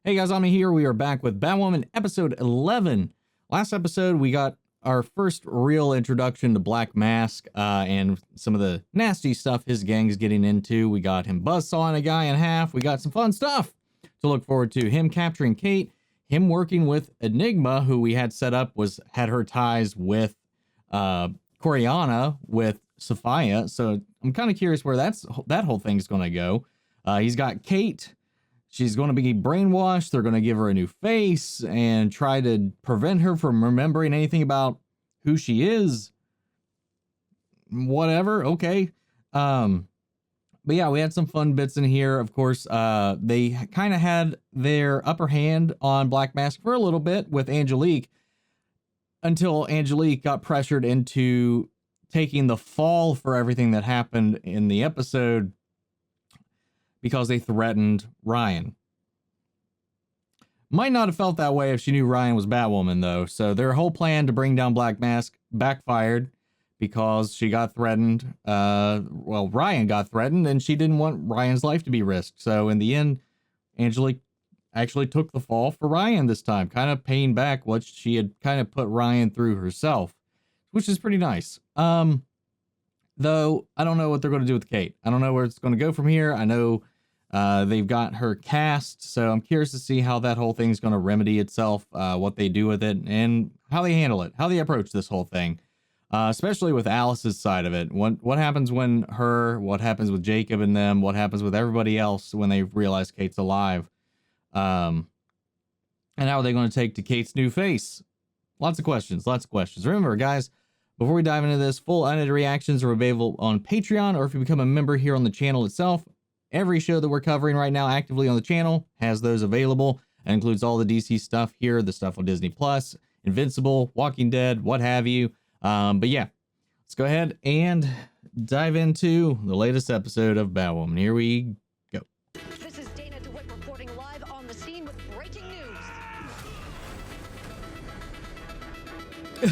Hey guys, I'm here. We are back with Batwoman episode 11. Last episode, we got our first real introduction to Black Mask and some of the nasty stuff his gang's getting into. We got him buzzsawing a guy in half. We got some fun stuff to look forward to. Him capturing Kate, him working with Enigma, who we had set up had her ties with Coriana with Sophia. So I'm kind of curious where that whole thing's going to go. He's got Kate. She's going to be brainwashed. They're going to give her a new face and try to prevent her from remembering anything about who she is. Whatever. Okay. But yeah, we had some fun bits in here. Of course, they kind of had their upper hand on Black Mask for a little bit with Angelique until Angelique got pressured into taking the fall for everything that happened in the episode because they threatened Ryan. Might not have felt that way if she knew Ryan was Batwoman, though. So their whole plan to bring down Black Mask backfired because she got threatened. Well, Ryan got threatened, and she didn't want Ryan's life to be risked. So in the end, Angelique actually took the fall for Ryan this time, kind of paying back what she had kind of put Ryan through herself, which is pretty nice. Though I don't know what they're going to do with Kate. I don't know where it's going to go from here. I know they've got her cast, so I'm curious to see how that whole thing's going to remedy itself, what they do with it, and how they handle it, how they approach this whole thing, especially with Alice's side of it. What happens what happens with Jacob and them, what happens with everybody else when they realize Kate's alive, and how are they going to take to Kate's new face? Lots of questions. Remember, guys, before we dive into this, full unedited reactions are available on Patreon, or if you become a member here on the channel itself. Every show that we're covering right now actively on the channel has those available. That includes all the DC stuff here, the stuff on Disney Plus, Invincible, Walking Dead, what have you. But yeah, let's go ahead and dive into the latest episode of Batwoman. Here we go. This is Dana DeWitt reporting live on the scene with breaking news.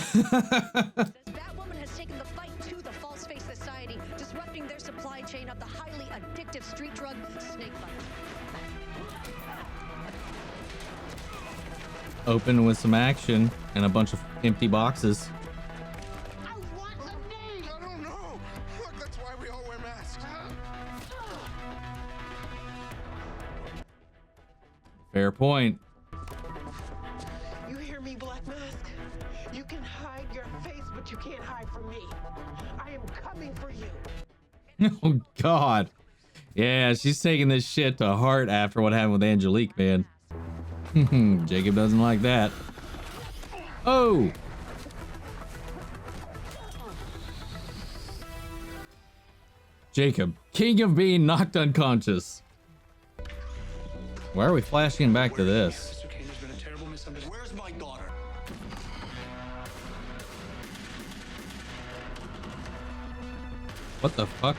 Says Batwoman has taken the fight to the False Face Society, disrupting their supply chain of the highly addictive street drug snakebite. Open with some action and a bunch of empty boxes. I want the name! I don't know! Look, that's why we all wear masks. Fair point. You hear me, Black Mask? You can hide your face, but you can't hide from me. I am coming for you. Oh, God. Yeah, she's taking this shit to heart after what happened with Angelique, man. Jacob doesn't like that. Oh! Jacob, king of being knocked unconscious. Why are we flashing back to this? Where's my daughter? What the fuck?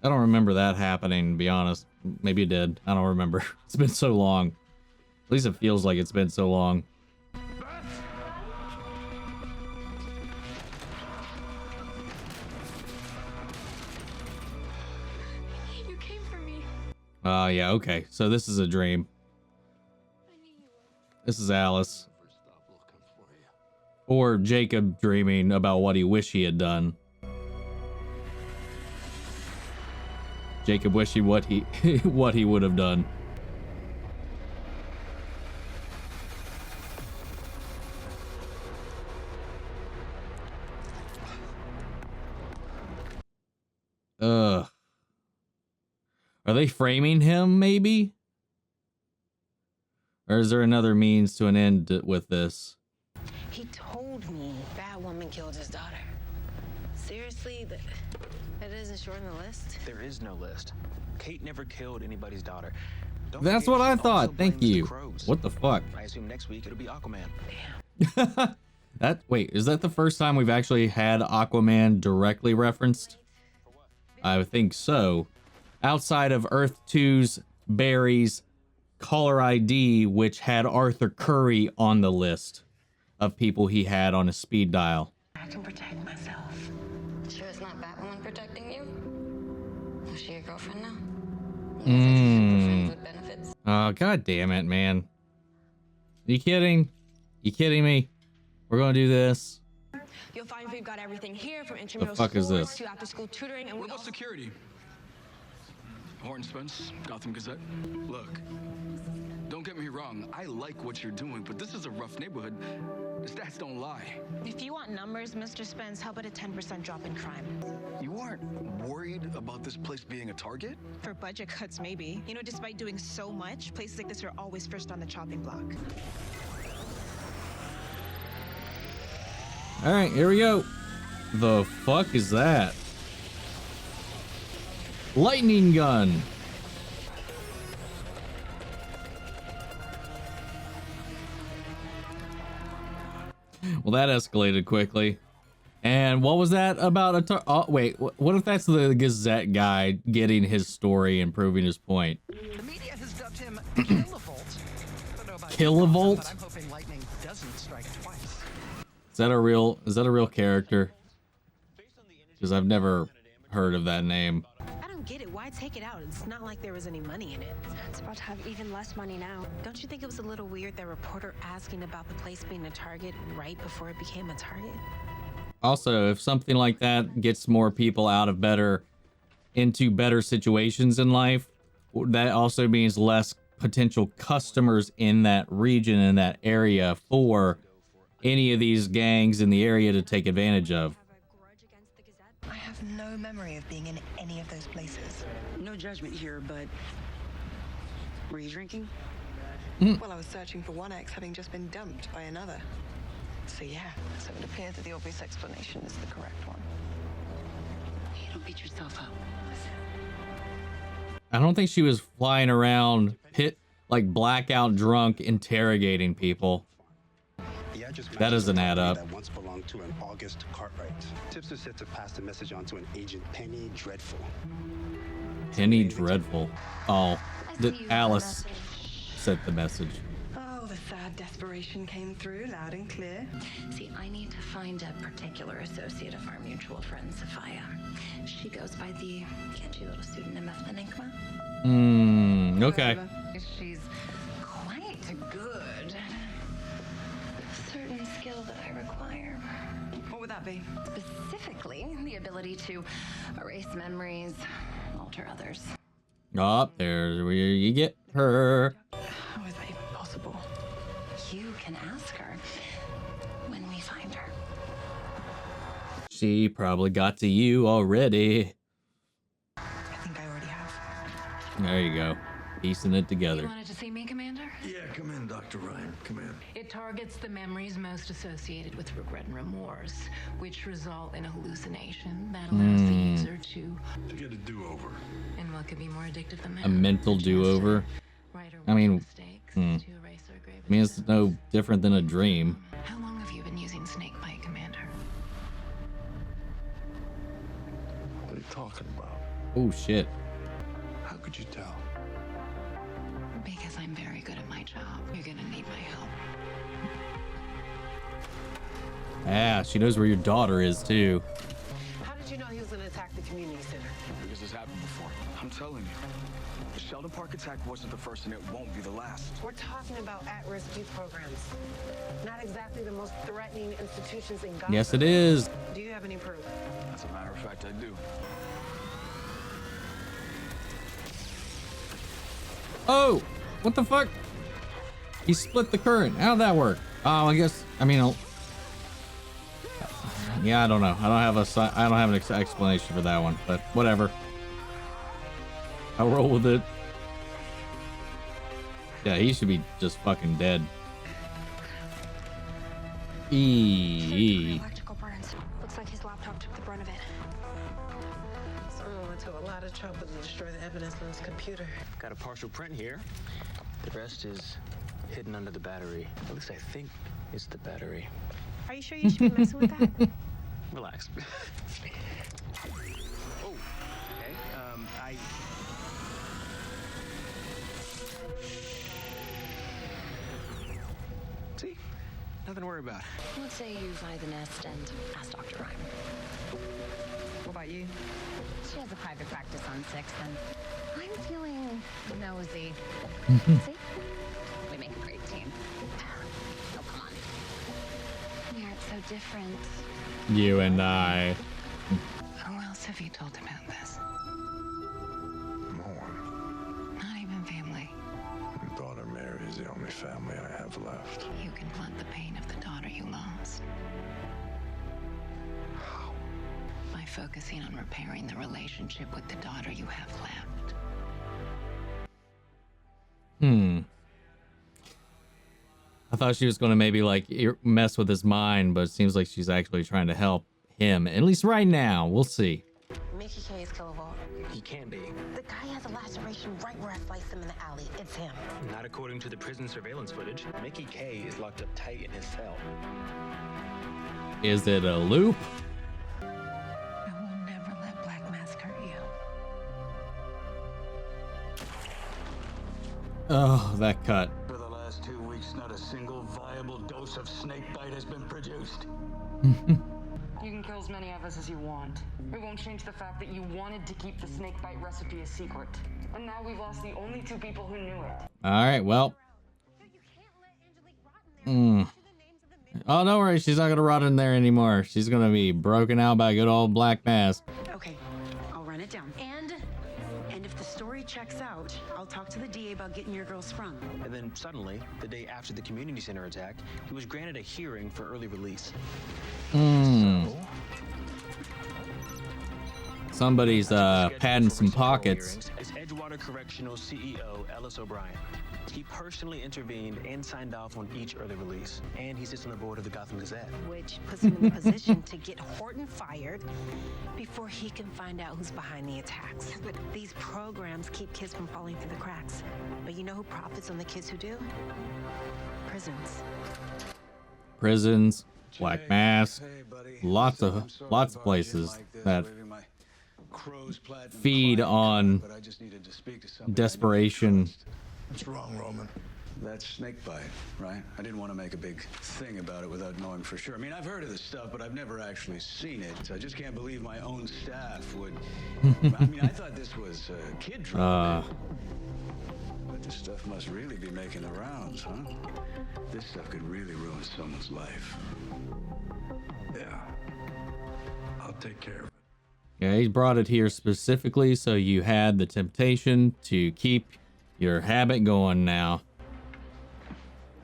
I don't remember that happening, to be honest. Maybe it did. I don't remember. It's been so long. At least it feels like it's been so long. You came for me. Yeah, okay. So this is a dream. This is Alice. Or Jacob dreaming about what he wished he had done. Jacob wishing what he what he would have done. Ugh. Are they framing him, maybe? Or is there another means to an end with this? He told me Batwoman killed his daughter. Seriously, that isn't short on the list? There is no list. Kate never killed anybody's daughter. Don't That's forget, what I she thought. also Thank blames the you. crows. What the fuck? I assume next week it'll be Aquaman. Damn. Wait, is that the first time we've actually had Aquaman directly referenced? I think so. Outside of Earth 2's Barry's caller ID, which had Arthur Curry on the list of people he had on his speed dial. I can protect myself. Sure it's not Batwoman protecting you? Was she your girlfriend now? Mm. With benefits? Oh, god damn it, man. Are you kidding? You kidding me? We're gonna do this? You'll find we've got everything here from The intramural fuck is sports this? to after-school tutoring, and we What about also security? Horton Spence, Gotham Gazette. Look, don't get me wrong. I like what you're doing, but this is a rough neighborhood. The stats don't lie. If you want numbers, Mr. Spence, how about a 10% drop in crime? You aren't worried about this place being a target? For budget cuts, maybe. You know, despite doing so much, places like this are always first on the chopping block. All right, here we go. The fuck is that? Lightning gun. Well, that escalated quickly. And what was that about? Oh, wait, what if that's the Gazette guy getting his story and proving his point? The media has dubbed him Kilovolt. I don't know about Kilovolt? but I'm hoping lightning doesn't strike twice. Is that a real character? Because I've never heard of that name. I don't get it. Why take it out? It's not like there was any money in it. It's about to have even less money now. Don't you think it was a little weird that reporter asking about the place being a target right before it became a target? Also, if something like that gets more people into better situations in life, that also means less potential customers in that region, in that area, for any of these gangs in the area to take advantage of. I have no memory of being in any of those places. No judgment here, but were you drinking? Well, I was searching for one ex having just been dumped by another. So yeah, so it appears that the obvious explanation is the correct one. You don't beat yourself up. I don't think she was flying around like blackout drunk interrogating people. That doesn't add up. That once belonged to an August Cartwright. Tips are said to pass the message on to an agent Penny Dreadful. Penny Dreadful. Oh, Alice sent the message. Oh, the sad desperation came through loud and clear. See, I need to find a particular associate of our mutual friend, Sophia. She goes by the catchy little pseudonym of Enigma. Okay. She's quite good. Certain skill that I require. What would that be? Specifically, the ability to erase memories, alter others. Oh, there's where you get her. How is that even possible? You can ask her when we find her. She probably got to you already. I think I already have. There you go. Piecing it together. You wanted to see me, Commander? Yeah, come in, Dr. Ryan. Come in. It targets the memories most associated with regret and remorse, which result in a hallucination that allows the user to get a do-over. And what could be more addictive than that? A mental do-over. I mean, it's no different than a dream. How long have you been using snakebite, Commander? What are you talking about? Oh shit. How could you tell? Because I'm very good at my job. You're gonna need my help. Ah, she knows where your daughter is too. How did you know he was going to attack the community center? Because this happened before. I'm telling you. The Sheldon Park attack wasn't the first and it won't be the last. We're talking about at-risk youth programs. Not exactly the most threatening institutions in Gotham. Yes, it is. Do you have any proof? As a matter of fact, I do. Oh, what the fuck? He split the current. How'd that work? Oh, yeah, I don't know. I don't have an explanation for that one, but whatever. I'll roll with it. Yeah, he should be just fucking dead. Electrical burns. Looks like his laptop took the brunt of it. Someone went to a lot of trouble to destroy the evidence on his computer. Got a partial print here. The rest is hidden under the battery. At least I think it's the battery. Are you sure you should be messing with that? Relax. Oh, okay. See? Nothing to worry about. Let's say you find the nest and ask Dr. Ryan. What about you? She has a private practice on 6th, and I'm feeling nosy. See? We make a great team. Oh, come on. We aren't so different. You and I. Who else have you told about this? No one. Not even family. My daughter Mary is the only family I have left. You can blunt the pain of the daughter you lost. How? By focusing on repairing the relationship with the daughter you have left. I thought she was going to maybe like mess with his mind, but it seems like she's actually trying to help him. At least right now. We'll see. Mickey K is killable. He can't be. The guy has a laceration right where I sliced him in the alley. It's him. Not according to the prison surveillance footage. Mickey K is locked up tight in his cell. Is it a loop? I will never let Black Mask hurt you. Oh, that cut. For the last 2 weeks, not a single viable dose of snakebite has been produced. You can kill as many of us as you want. It won't change the fact that you wanted to keep the snakebite recipe a secret. And now we've lost the only 2 people who knew it. All right, well. Oh, don't worry. She's not going to rot in there anymore. She's going to be broken out by good old Black Mask. Okay, I'll run it down. And if the story checks out, I'll talk to the DA about getting your girl sprung. And then suddenly, the day after the community center attack, he was granted a hearing for early release. Somebody's padding some pockets. Is Edgewater Correctional CEO Ellis O'Brien. He personally intervened and signed off on each early release. And he sits on the board of the Gotham Gazette. Which puts him in the position to get Horton fired before he can find out who's behind the attacks. But these programs keep kids from falling through the cracks. But you know who profits on the kids who do? Prisons. Prisons, Black Mask, lots of places that feed on desperation. What's wrong, Roman? That's snakebite, right? I didn't want to make a big thing about it without knowing for sure. I mean, I've heard of this stuff, but I've never actually seen it. I just can't believe my own staff would... I mean, I thought this was kid drug. But this stuff must really be making the rounds, huh? This stuff could really ruin someone's life. Yeah. I'll take care of it. Yeah, he brought it here specifically so you had the temptation to keep your habit going now.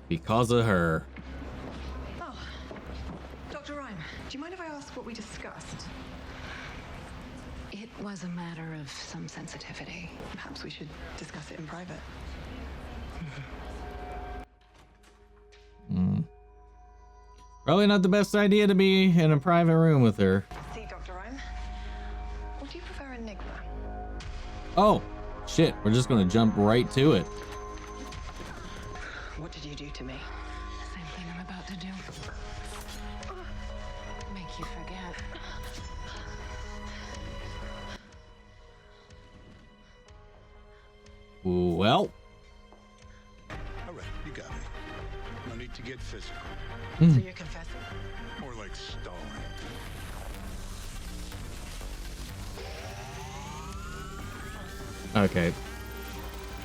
Because of her. Oh, Dr. Rhyme, do you mind if I ask what we discussed? It was a matter of some sensitivity. Perhaps we should discuss it in private. Probably not the best idea to be in a private room with her. See, Dr. Rhyme, would you prefer Enigma? Oh, shit. We're just going to jump right to it. What did you do to me? Same thing I'm about to do. Make you forget. Well. All right, you got me. No need to get physical. So you're confessing? More like stalling. Okay.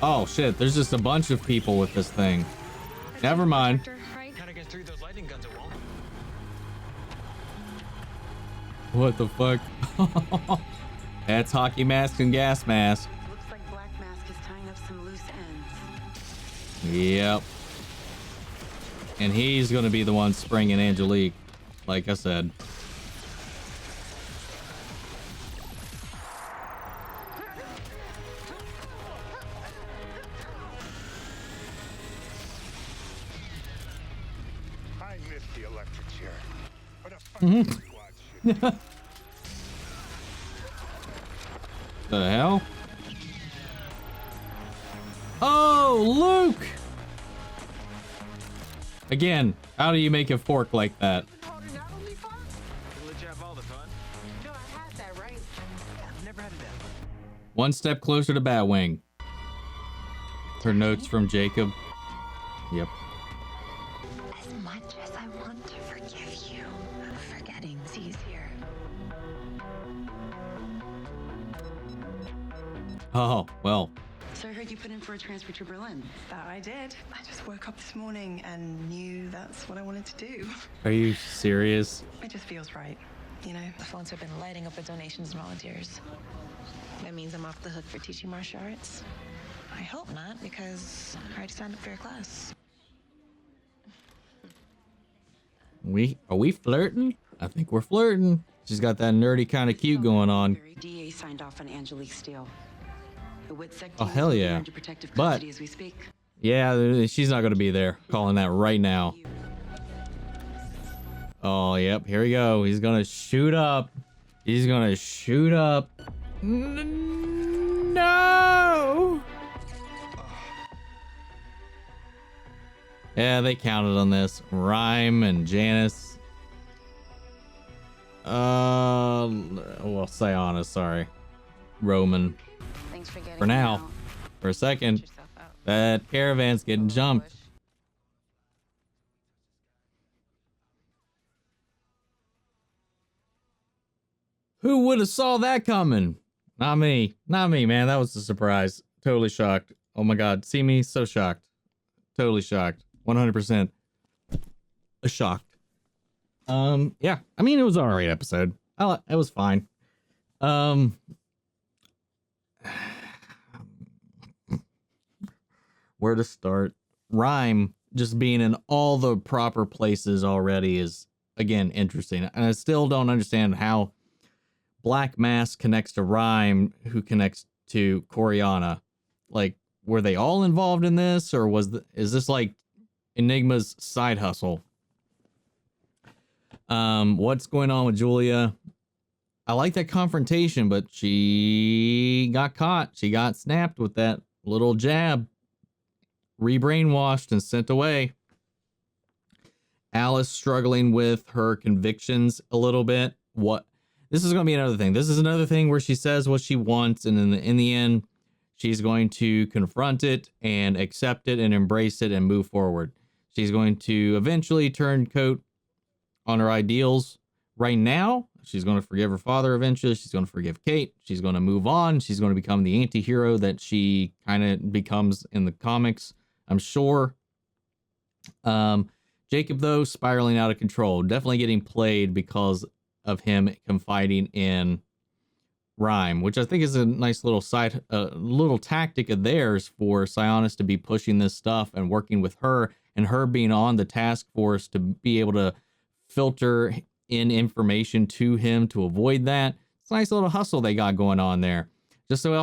Oh, shit. There's just a bunch of people with this thing. Never mind. Gotta get through those lightning guns, it won't. What the fuck? That's hockey mask and gas mask. Looks like Black Mask is tying up some loose ends. Yep. And he's going to be the one springing Angelique, like I said. I missed the electric chair. What a fucking squad shit. The hell? Oh, Luke! Again, how do you make a fork like that? Can let you have all the fun. No, I had that, right? I've never had it that. One step closer to Batwing. Her notes from Jacob. Yep. As much as I want to forgive you, forgetting's easier. Oh, well. So I heard you put in for a transfer to Berlin. That I did. I just woke up this morning and knew that's what I wanted to do. Are you serious? It just feels right, you know? The phones have been lighting up with donations and volunteers. That means I'm off the hook for teaching martial arts. I hope not, because I already signed up for your class. Are we flirting? I think we're flirting. She's got that nerdy kind of cute going on. DA signed off on Angelique's deal. The WITSEC Oh, team hell is yeah. under protective But custody as we speak. yeah, she's not going to be there. Calling that right now. Oh, yep. Here we go. He's going to shoot up. He's going to shoot up. No. Yeah, they counted on this. Rhyme and Janice. Well, say honest. Sorry. Roman. Thanks for getting For now. For a second. That caravan's getting jumped. Who would have saw that coming? Not me. Not me, man. That was a surprise. Totally shocked. Oh my god. See me? So shocked. Totally shocked. 100% shocked. Yeah. I mean, it was an alright episode. It was fine. Where to start? Rhyme just being in all the proper places already is, again, interesting. And I still don't understand how Black Mask connects to Rhyme, who connects to Coriana. Like, were they all involved in this, or is this like Enigma's side hustle? What's going on with Julia? I like that confrontation, but she got caught. She got snapped with that little jab. Re-brainwashed and sent away. Alice struggling with her convictions a little bit. This is going to be another thing. This is another thing where she says what she wants, and in the end, she's going to confront it and accept it and embrace it and move forward. She's going to eventually turn coat on her ideals. Right now, she's going to forgive her father eventually. She's going to forgive Kate. She's going to move on. She's going to become the anti-hero that she kind of becomes in the comics, I'm sure. Jacob, though, spiraling out of control. Definitely getting played because of him confiding in Rhyme, which I think is a nice little little tactic of theirs for Sionis to be pushing this stuff and working with her, and her being on the task force to be able to filter in information to him to avoid that. It's a nice little hustle they got going on there. Just so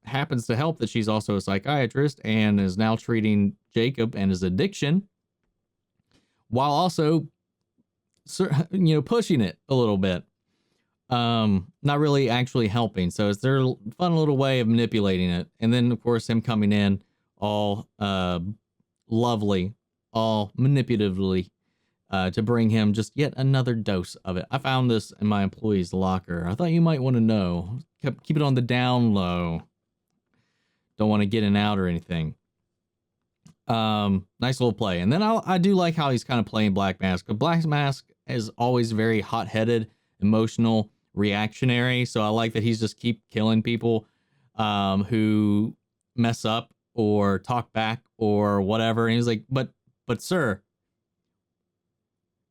happens to help that she's also a psychiatrist and is now treating Jacob and his addiction, while also, pushing it a little bit. Not really actually helping. So it's their fun little way of manipulating it. And then, of course, him coming in all lovely, all manipulatively, to bring him just yet another dose of it. I found this in my employee's locker. I thought you might want to know. Keep it on the down low. Don't want to get in out or anything. Nice little play. And then I do like how he's kind of playing Black Mask. But Black Mask is always very hot-headed, emotional, reactionary. So I like that he's just keep killing people who mess up or talk back or whatever. And he's like, but sir,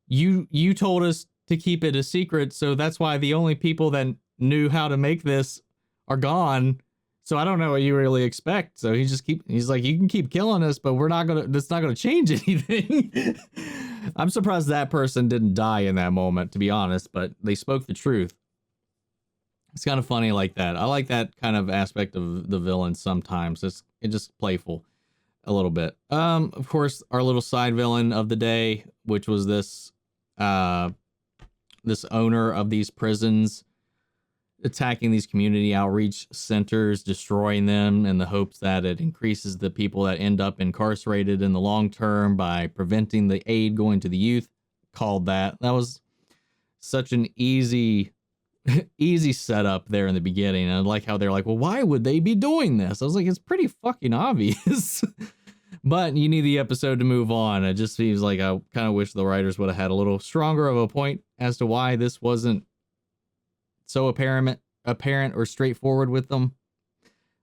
you told us to keep it a secret, so that's why the only people that knew how to make this are gone. So I don't know what you really expect. So he's like, you can keep killing us, but that's not gonna change anything. I'm surprised that person didn't die in that moment, to be honest, but they spoke the truth. It's kind of funny like that. I like that kind of aspect of the villain sometimes. It's just playful a little bit. Of course, our little side villain of the day, which was this owner of these prisons, attacking these community outreach centers, destroying them in the hopes that it increases the people that end up incarcerated in the long term by preventing the aid going to the youth. Called that. That was such an easy setup there in the beginning. And I like how they're like, well, why would they be doing this? I was like, it's pretty fucking obvious. But you need the episode to move on. It just seems like I kind of wish the writers would have had a little stronger of a point as to why this wasn't so apparent or straightforward with them.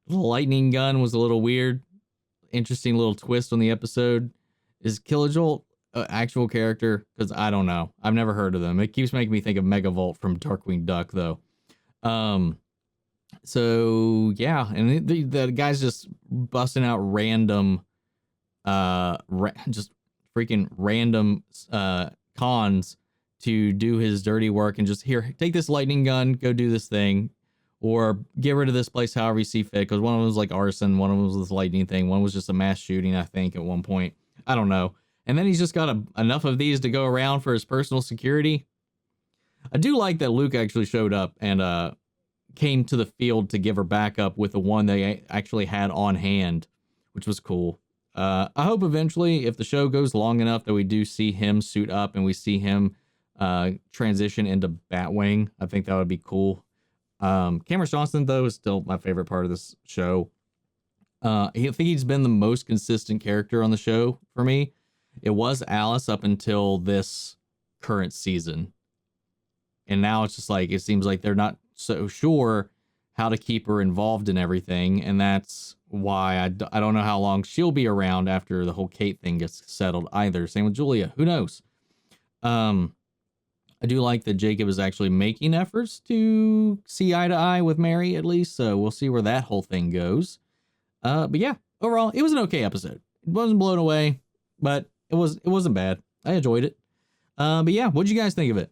The lightning gun was a little weird. Interesting little twist on the episode. Is Killajolt an actual character? Because I don't know. I've never heard of them. It keeps making me think of Megavolt from Darkwing Duck, though. So yeah, and the guy's just busting out random, just freaking random cons to do his dirty work, and just here, take this lightning gun, go do this thing, or get rid of this place however you see fit. Because one of them was like arson, one of them was this lightning thing, one was just a mass shooting, I think, at one point. I don't know. And then he's just got enough of these to go around for his personal security. I do like that Luke actually showed up and came to the field to give her backup with the one they actually had on hand, which was cool. I hope eventually, if the show goes long enough, that we do see him suit up and we see him transition into Batwing. I think that would be cool. Cameron Johnson, though, is still my favorite part of this show. I think he's been the most consistent character on the show for me. It was Alice up until this current season. And now it's just like, it seems like they're not so sure how to keep her involved in everything. And that's why I don't know how long she'll be around after the whole Kate thing gets settled either. Same with Julia. Who knows? I do like that Jacob is actually making efforts to see eye to eye with Mary, at least. So we'll see where that whole thing goes. But yeah, overall, it was an okay episode. It wasn't blown away, but it wasn't bad. I enjoyed it. But yeah, what'd you guys think of it?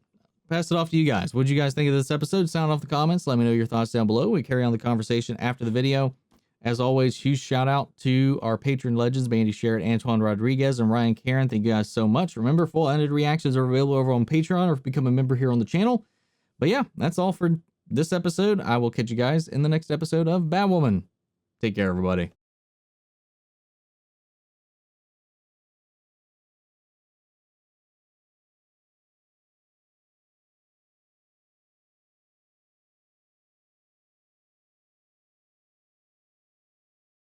Pass it off to you guys. What'd you guys think of this episode? Sound off the comments. Let me know your thoughts down below. We carry on the conversation after the video. As always, huge shout out to our patron legends, Bandy Sherritt, Antoine Rodriguez, and Ryan Karen. Thank you guys so much. Remember, full unedited reactions are available over on Patreon or become a member here on the channel. But yeah, that's all for this episode. I will catch you guys in the next episode of Batwoman. Take care, everybody.